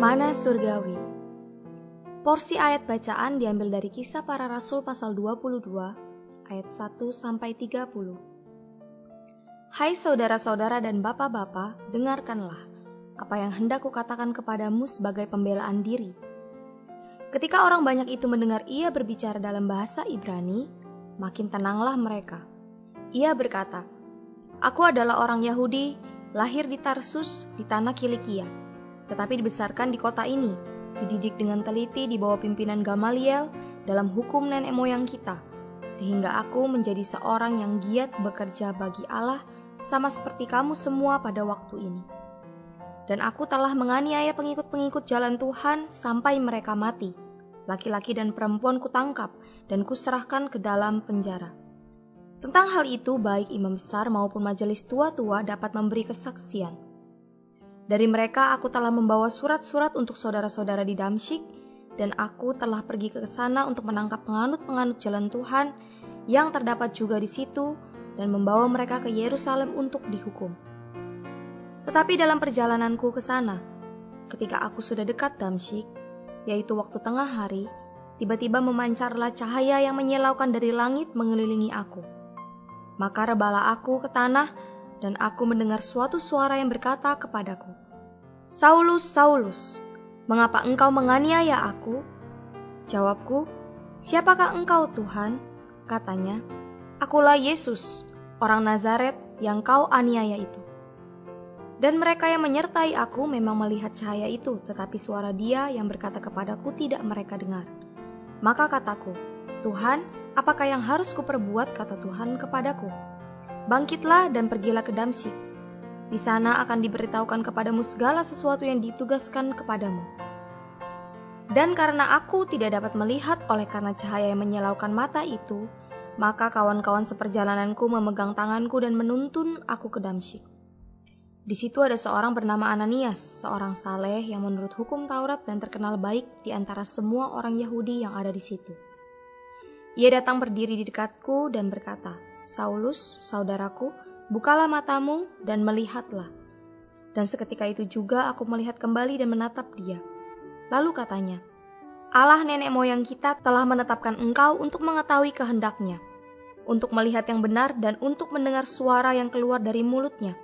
Mana surgawi. Porsi ayat bacaan diambil dari Kisah Para Rasul pasal 22 ayat 1-30. Hai saudara-saudara dan bapak-bapak, dengarkanlah apa yang hendak kukatakan kepadamu sebagai pembelaan diri. Ketika orang banyak itu mendengar ia berbicara dalam bahasa Ibrani, makin tenanglah mereka. Ia berkata, "Aku adalah orang Yahudi, lahir di Tarsus di tanah Kilikia, tetapi dibesarkan di kota ini, dididik dengan teliti di bawah pimpinan Gamaliel dalam hukum nenek moyang kita, sehingga aku menjadi seorang yang giat bekerja bagi Allah sama seperti kamu semua pada waktu ini. Dan aku telah menganiaya pengikut-pengikut jalan Tuhan sampai mereka mati. Laki-laki dan perempuan kutangkap dan kuserahkan ke dalam penjara. Tentang hal itu baik imam besar maupun majelis tua-tua dapat memberi kesaksian. Dari mereka aku telah membawa surat-surat untuk saudara-saudara di Damsyik, dan aku telah pergi ke sana untuk menangkap penganut-penganut jalan Tuhan yang terdapat juga di situ dan membawa mereka ke Yerusalem untuk dihukum. Tetapi dalam perjalananku ke sana, ketika aku sudah dekat Damsyik, yaitu waktu tengah hari, tiba-tiba memancarlah cahaya yang menyilaukan dari langit mengelilingi aku. Maka rebalah aku ke tanah, dan aku mendengar suatu suara yang berkata kepadaku, 'Saulus, Saulus, mengapa engkau menganiaya aku?' Jawabku, 'Siapakah engkau Tuhan?' Katanya, 'Akulah Yesus, orang Nazaret yang kau aniaya itu.' Dan mereka yang menyertai aku memang melihat cahaya itu, tetapi suara dia yang berkata kepadaku tidak mereka dengar. Maka kataku, 'Tuhan, apakah yang harus kuperbuat?' Kata Tuhan kepadaku, 'Bangkitlah dan pergilah ke Damsyik. Di sana akan diberitahukan kepadamu segala sesuatu yang ditugaskan kepadamu.' Dan karena aku tidak dapat melihat oleh karena cahaya yang menyilaukan mata itu, maka kawan-kawan seperjalananku memegang tanganku dan menuntun aku ke Damsyik. Di situ ada seorang bernama Ananias, seorang saleh yang menurut hukum Taurat dan terkenal baik di antara semua orang Yahudi yang ada di situ. Ia datang berdiri di dekatku dan berkata, 'Saulus, saudaraku, bukalah matamu dan melihatlah.' Dan seketika itu juga aku melihat kembali dan menatap dia. Lalu katanya, 'Allah nenek moyang kita telah menetapkan engkau untuk mengetahui kehendaknya, untuk melihat yang benar dan untuk mendengar suara yang keluar dari mulutnya.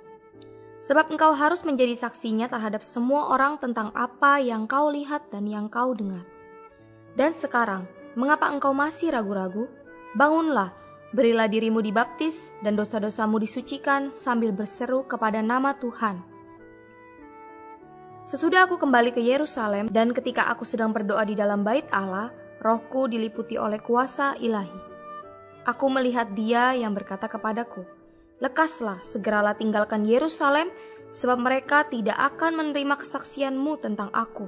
Sebab engkau harus menjadi saksinya terhadap semua orang tentang apa yang kau lihat dan yang kau dengar. Dan sekarang, mengapa engkau masih ragu-ragu? Bangunlah, berilah dirimu dibaptis dan dosa-dosamu disucikan sambil berseru kepada nama Tuhan.' Sesudah aku kembali ke Yerusalem dan ketika aku sedang berdoa di dalam bait Allah, rohku diliputi oleh kuasa ilahi. Aku melihat dia yang berkata kepadaku, 'Lekaslah, segeralah tinggalkan Yerusalem, sebab mereka tidak akan menerima kesaksianmu tentang aku.'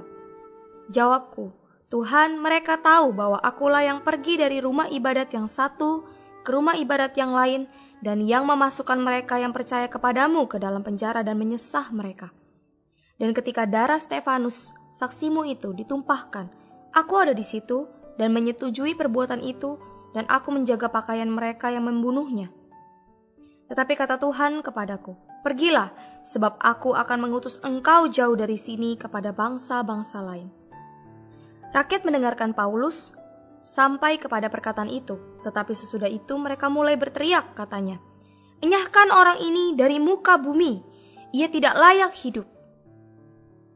Jawabku, 'Tuhan, mereka tahu bahwa akulah yang pergi dari rumah ibadat yang satu ke rumah ibadat yang lain, dan yang memasukkan mereka yang percaya kepadamu ke dalam penjara dan menyesah mereka. Dan ketika darah Stefanus, saksimu itu, ditumpahkan, aku ada di situ dan menyetujui perbuatan itu, dan aku menjaga pakaian mereka yang membunuhnya. Tetapi kata Tuhan kepadaku, pergilah, sebab aku akan mengutus engkau jauh dari sini kepada bangsa-bangsa lain.' Rakyat mendengarkan Paulus sampai kepada perkataan itu, tetapi sesudah itu mereka mulai berteriak, katanya, 'Enyahkan orang ini dari muka bumi, ia tidak layak hidup.'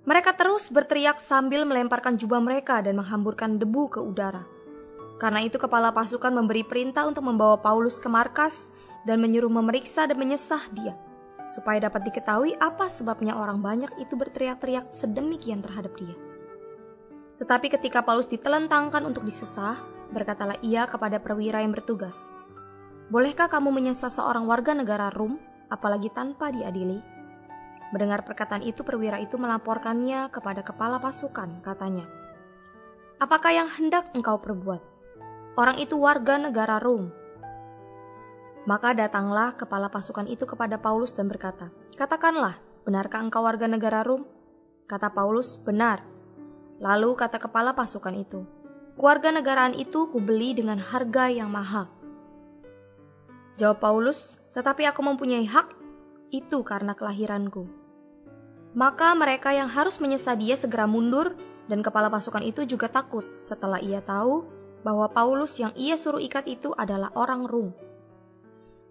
Mereka terus berteriak sambil melemparkan jubah mereka dan menghamburkan debu ke udara. Karena itu kepala pasukan memberi perintah untuk membawa Paulus ke markas dan menyuruh memeriksa dan menyesah dia, supaya dapat diketahui apa sebabnya orang banyak itu berteriak-teriak sedemikian terhadap dia. Tetapi ketika Paulus ditelentangkan untuk disesah, berkatalah ia kepada perwira yang bertugas, 'Bolehkah kamu menyesah seorang warga negara Rom, apalagi tanpa diadili?' Mendengar perkataan itu, perwira itu melaporkannya kepada kepala pasukan, katanya, 'Apakah yang hendak engkau perbuat? Orang itu warga negara Rom.' Maka datanglah kepala pasukan itu kepada Paulus dan berkata, 'Katakanlah, benarkah engkau warga negara Rom?' Kata Paulus, 'Benar.' Lalu kata kepala pasukan itu, 'Keluarga negaraan itu kubeli dengan harga yang mahal.' Jawab Paulus, 'Tetapi aku mempunyai hak itu karena kelahiranku.' Maka mereka yang harus menyesa dia segera mundur, dan kepala pasukan itu juga takut setelah ia tahu bahwa Paulus yang ia suruh ikat itu adalah orang Rum.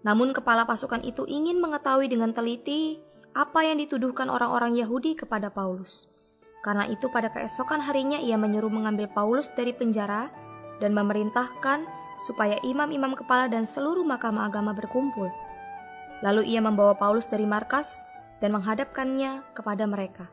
Namun kepala pasukan itu ingin mengetahui dengan teliti apa yang dituduhkan orang-orang Yahudi kepada Paulus. Karena itu pada keesokan harinya ia menyuruh mengambil Paulus dari penjara dan memerintahkan supaya imam-imam kepala dan seluruh mahkamah agama berkumpul. Lalu ia membawa Paulus dari markas dan menghadapkannya kepada mereka.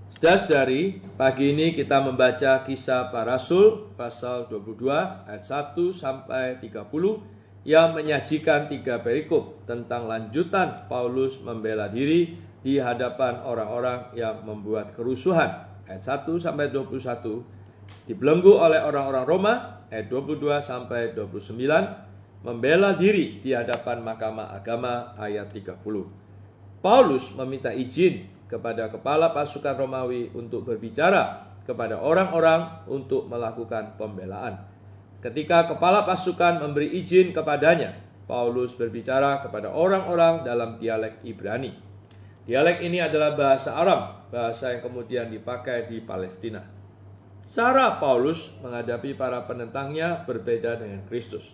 Saudara-saudari, pagi ini kita membaca Kisah Para Rasul pasal 22 ayat 1 sampai 30 yang menyajikan 3 perikop tentang lanjutan Paulus membela diri di hadapan orang-orang yang membuat kerusuhan. Ayat 1 sampai 21 dibelenggu oleh orang-orang Roma, ayat 22 sampai 29 membela diri di hadapan mahkamah agama, ayat 30. Paulus meminta izin kepada kepala pasukan Romawi untuk berbicara kepada orang-orang untuk melakukan pembelaan. Ketika kepala pasukan memberi izin kepadanya, Paulus berbicara kepada orang-orang dalam dialek Ibrani. Dialek ini adalah bahasa Aram, bahasa yang kemudian dipakai di Palestina. Cara Paulus menghadapi para penentangnya berbeda dengan Kristus.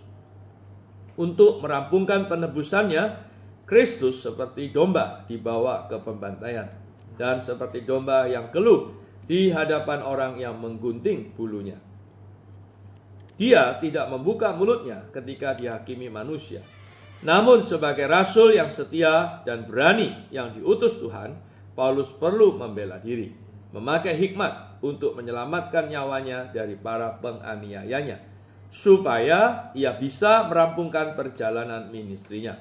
Untuk merampungkan penebusannya, Kristus seperti domba dibawa ke pembantaian, dan seperti domba yang keluh di hadapan orang yang menggunting bulunya. Dia tidak membuka mulutnya ketika dihakimi manusia. Namun sebagai rasul yang setia dan berani yang diutus Tuhan, Paulus perlu membela diri, memakai hikmat untuk menyelamatkan nyawanya dari para penganiayanya, supaya ia bisa merampungkan perjalanan ministrinya.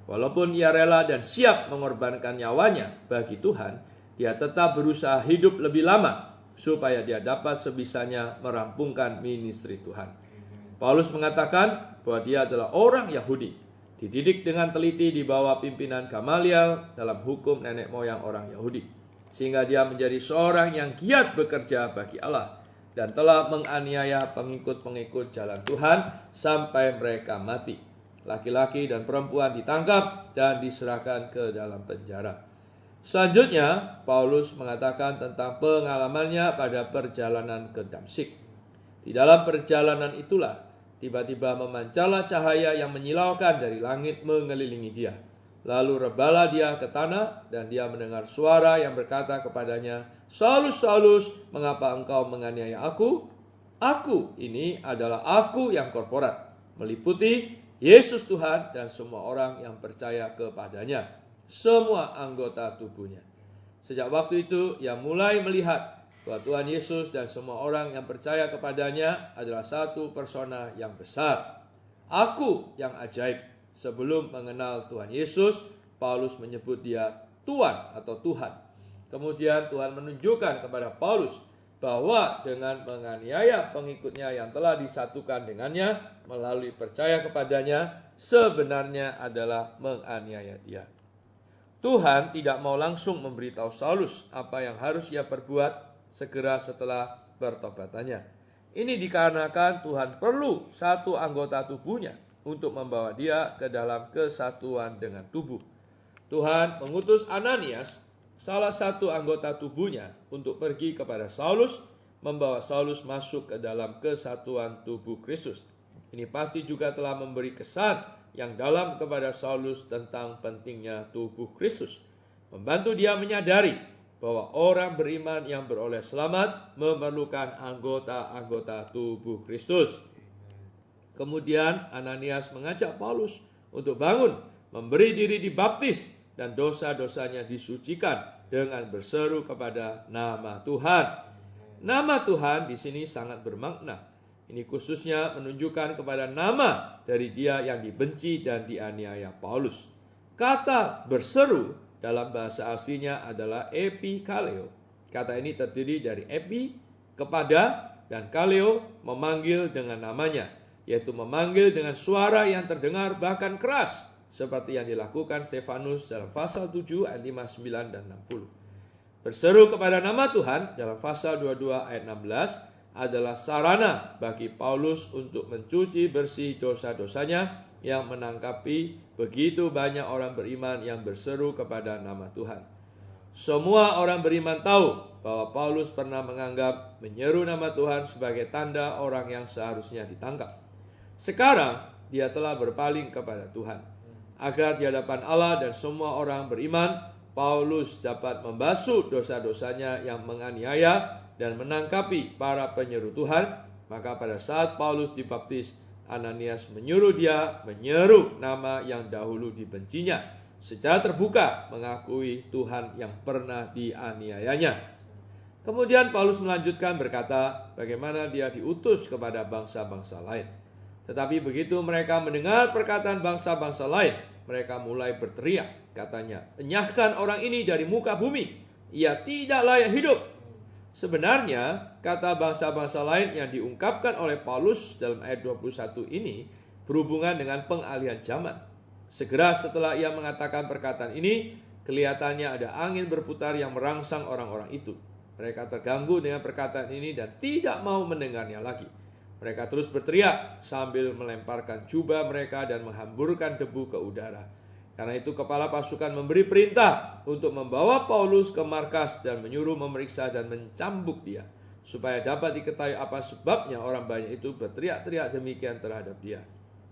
Walaupun ia rela dan siap mengorbankan nyawanya bagi Tuhan, dia tetap berusaha hidup lebih lama supaya dia dapat sebisanya merampungkan ministri Tuhan. Paulus mengatakan bahwa dia adalah orang Yahudi, dididik dengan teliti di bawah pimpinan Gamaliel dalam hukum nenek moyang orang Yahudi, sehingga dia menjadi seorang yang giat bekerja bagi Allah dan telah menganiaya pengikut-pengikut jalan Tuhan sampai mereka mati. Laki-laki dan perempuan ditangkap dan diserahkan ke dalam penjara. Selanjutnya, Paulus mengatakan tentang pengalamannya pada perjalanan ke Damsyik. Di dalam perjalanan itulah, tiba-tiba memancarlah cahaya yang menyilaukan dari langit mengelilingi dia. Lalu rebalah dia ke tanah dan dia mendengar suara yang berkata kepadanya, "Saulus, Saulus, mengapa engkau menganiaya aku? Aku ini adalah aku yang korporat, meliputi Yesus Tuhan dan semua orang yang percaya kepadanya, semua anggota tubuhnya." Sejak waktu itu ia mulai melihat bahwa Tuhan Yesus dan semua orang yang percaya kepadanya adalah satu persona yang besar. Aku yang ajaib. Sebelum mengenal Tuhan Yesus, Paulus menyebut dia Tuhan atau Tuhan. Kemudian Tuhan menunjukkan kepada Paulus bahwa dengan menganiaya pengikutnya yang telah disatukan dengannya melalui percaya kepadanya, sebenarnya adalah menganiaya dia. Tuhan tidak mau langsung memberitahu Saulus apa yang harus ia perbuat segera setelah bertobatannya. Ini dikarenakan Tuhan perlu satu anggota tubuhnya untuk membawa dia ke dalam kesatuan dengan tubuh. Tuhan mengutus Ananias, salah satu anggota tubuhnya, untuk pergi kepada Saulus, membawa Saulus masuk ke dalam kesatuan tubuh Kristus. Ini pasti juga telah memberi kesan yang dalam kepada Saulus tentang pentingnya tubuh Kristus, membantu dia menyadari bahwa orang beriman yang beroleh selamat memerlukan anggota-anggota tubuh Kristus. Kemudian Ananias mengajak Paulus untuk bangun, memberi diri dibaptis, dan dosa-dosanya disucikan dengan berseru kepada nama Tuhan. Nama Tuhan di sini sangat bermakna. Ini khususnya menunjukkan kepada nama dari dia yang dibenci dan dianiaya Paulus. Kata berseru dalam bahasa aslinya adalah epikaleo. Kata ini terdiri dari epi, kepada, dan kaleo, memanggil dengan namanya, yaitu memanggil dengan suara yang terdengar bahkan keras, seperti yang dilakukan Stefanus dalam pasal 7 ayat 5, 9, dan 60. Berseru kepada nama Tuhan dalam pasal 22 ayat 16 adalah sarana bagi Paulus untuk mencuci bersih dosa-dosanya yang menangkapi begitu banyak orang beriman yang berseru kepada nama Tuhan. Semua orang beriman tahu bahwa Paulus pernah menganggap menyeru nama Tuhan sebagai tanda orang yang seharusnya ditangkap. Sekarang dia telah berpaling kepada Tuhan. Agar di hadapan Allah dan semua orang beriman, Paulus dapat membasuh dosa-dosanya yang menganiaya dan menangkapi para penyeru Tuhan. Maka pada saat Paulus dibaptis, Ananias menyuruh dia menyeru nama yang dahulu dibencinya, secara terbuka mengakui Tuhan yang pernah dianiayanya. Kemudian Paulus melanjutkan berkata bagaimana dia diutus kepada bangsa-bangsa lain. Tetapi begitu mereka mendengar perkataan bangsa-bangsa lain, mereka mulai berteriak, katanya, "Enyahkan orang ini dari muka bumi, ia tidak layak hidup." Sebenarnya kata bangsa-bangsa lain yang diungkapkan oleh Paulus dalam ayat 21 ini berhubungan dengan pengalihan zaman. Segera setelah ia mengatakan perkataan ini, kelihatannya ada angin berputar yang merangsang orang-orang itu. Mereka terganggu dengan perkataan ini dan tidak mau mendengarnya lagi. Mereka terus berteriak sambil melemparkan jubah mereka dan menghamburkan debu ke udara. Karena itu kepala pasukan memberi perintah untuk membawa Paulus ke markas dan menyuruh memeriksa dan mencambuk dia, supaya dapat diketahui apa sebabnya orang banyak itu berteriak-teriak demikian terhadap dia.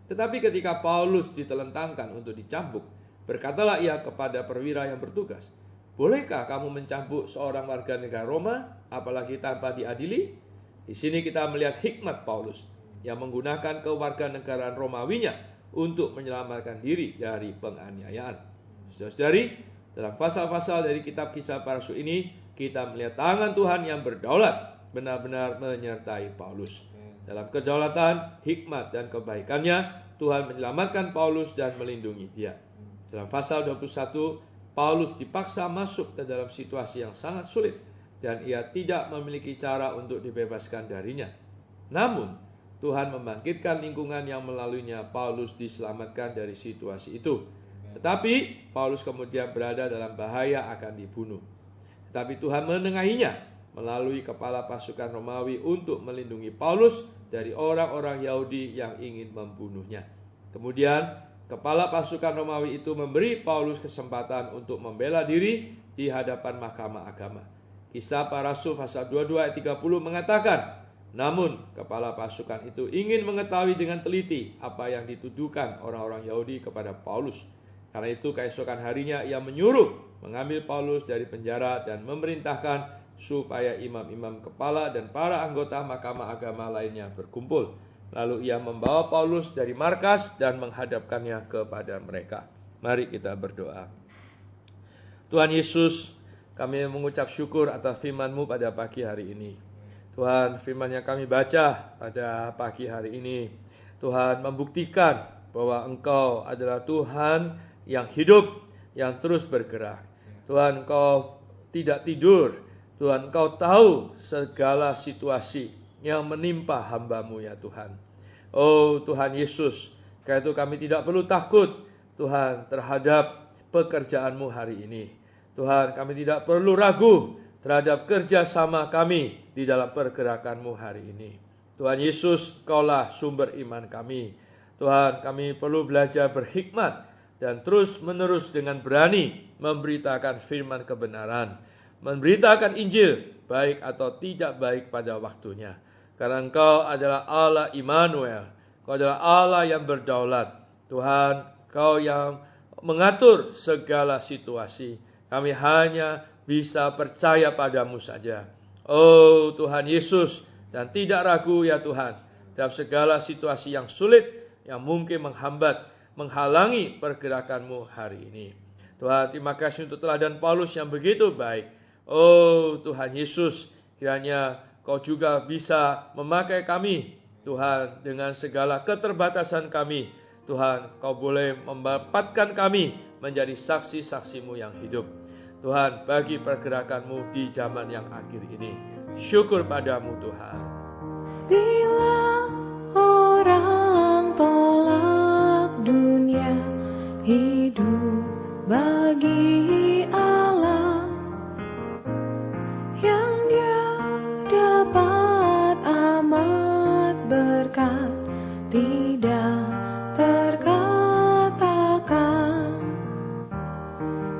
Tetapi ketika Paulus ditelentangkan untuk dicambuk, berkatalah ia kepada perwira yang bertugas, "Bolehkah kamu mencambuk seorang warga negara Roma, apalagi tanpa diadili?" Di sini kita melihat hikmat Paulus yang menggunakan kewarganegaraan Romawinya untuk menyelamatkan diri dari penganiayaan. Saudara-saudari, dalam pasal-pasal dari kitab Kisah Para Rasul ini, kita melihat tangan Tuhan yang berdaulat benar-benar menyertai Paulus. Dalam kedaulatan, hikmat, dan kebaikannya, Tuhan menyelamatkan Paulus dan melindungi dia. Dalam pasal 21, Paulus dipaksa masuk ke dalam situasi yang sangat sulit, dan ia tidak memiliki cara untuk dibebaskan darinya. Namun, Tuhan membangkitkan lingkungan yang melaluinya Paulus diselamatkan dari situasi itu. Tetapi, Paulus kemudian berada dalam bahaya akan dibunuh. Tetapi Tuhan menengahinya melalui kepala pasukan Romawi untuk melindungi Paulus dari orang-orang Yahudi yang ingin membunuhnya. Kemudian kepala pasukan Romawi itu memberi Paulus kesempatan untuk membela diri di hadapan mahkamah agama. Kisah Para Rasul pasal 22 ayat 30 mengatakan, namun kepala pasukan itu ingin mengetahui dengan teliti apa yang dituduhkan orang-orang Yahudi kepada Paulus. Karena itu keesokan harinya ia menyuruh mengambil Paulus dari penjara dan memerintahkan supaya imam-imam kepala dan para anggota mahkamah agama lainnya berkumpul. Lalu ia membawa Paulus dari markas dan menghadapkannya kepada mereka. Mari kita berdoa. Tuhan Yesus, kami mengucap syukur atas firman-Mu pada pagi hari ini. Tuhan, firman yang kami baca pada pagi hari ini, Tuhan membuktikan bahwa Engkau adalah Tuhan yang hidup, yang terus bergerak. Tuhan, Engkau tidak tidur. Tuhan, Engkau tahu segala situasi yang menimpa hamba-Mu ya Tuhan. Oh Tuhan Yesus, karena itu kami tidak perlu takut Tuhan terhadap pekerjaan-Mu hari ini. Tuhan, kami tidak perlu ragu terhadap kerjasama kami di dalam pergerakan-Mu hari ini. Tuhan Yesus, Engkaulah sumber iman kami. Tuhan, kami perlu belajar berhikmat dan terus menerus dengan berani memberitakan firman kebenaran. Memberitakan Injil, baik atau tidak baik pada waktunya. Karena Engkau adalah Allah Immanuel. Engkau adalah Allah yang berdaulat. Tuhan, Engkau yang mengatur segala situasi. Kami hanya bisa percaya padamu saja. Oh Tuhan Yesus, dan tidak ragu ya Tuhan, dalam segala situasi yang sulit, yang mungkin menghalangi pergerakan-Mu hari ini. Tuhan, terima kasih untuk teladan Paulus yang begitu baik. Oh Tuhan Yesus, kiranya Kau juga bisa memakai kami, Tuhan, dengan segala keterbatasan kami. Tuhan, Kau boleh mendapatkan kami menjadi saksi-saksi-Mu yang hidup. Tuhan, bagi pergerakan-Mu di zaman yang akhir ini. Syukur padamu Tuhan. Bila orang tolak dunia, hidup bagi Allah yang Dia dapat amat berkat, tidak terkatakan,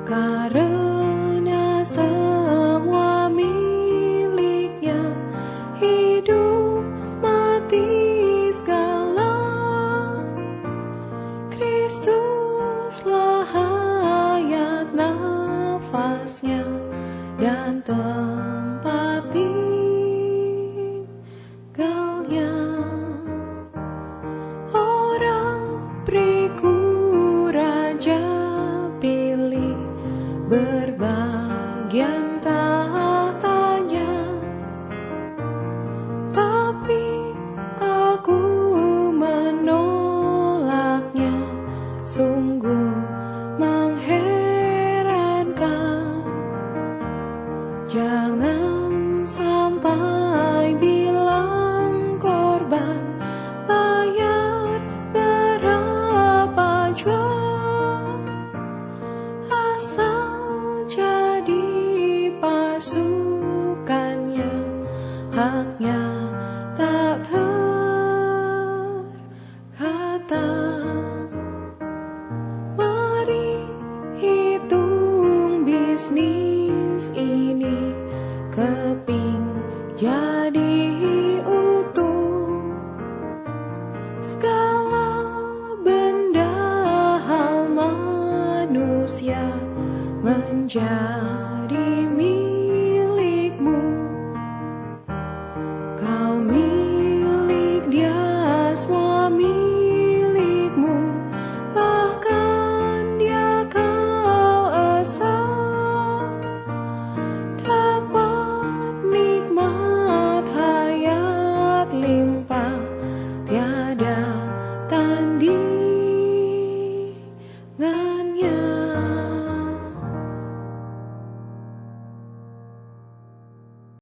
karena Kristuslah hayat nafasnya dan tempat tinggalnya. Orang beriku raja pilih berbagian tahtanya, tapi aku menolaknya. Sungguh mengherankan. Jangan sampai bilang korban bayar berapa jua, asal jadi pasukannya, haknya tak terkata. Mari hitung bisnis ini, keping jadi utuh. Segala benda hal manusia menjadi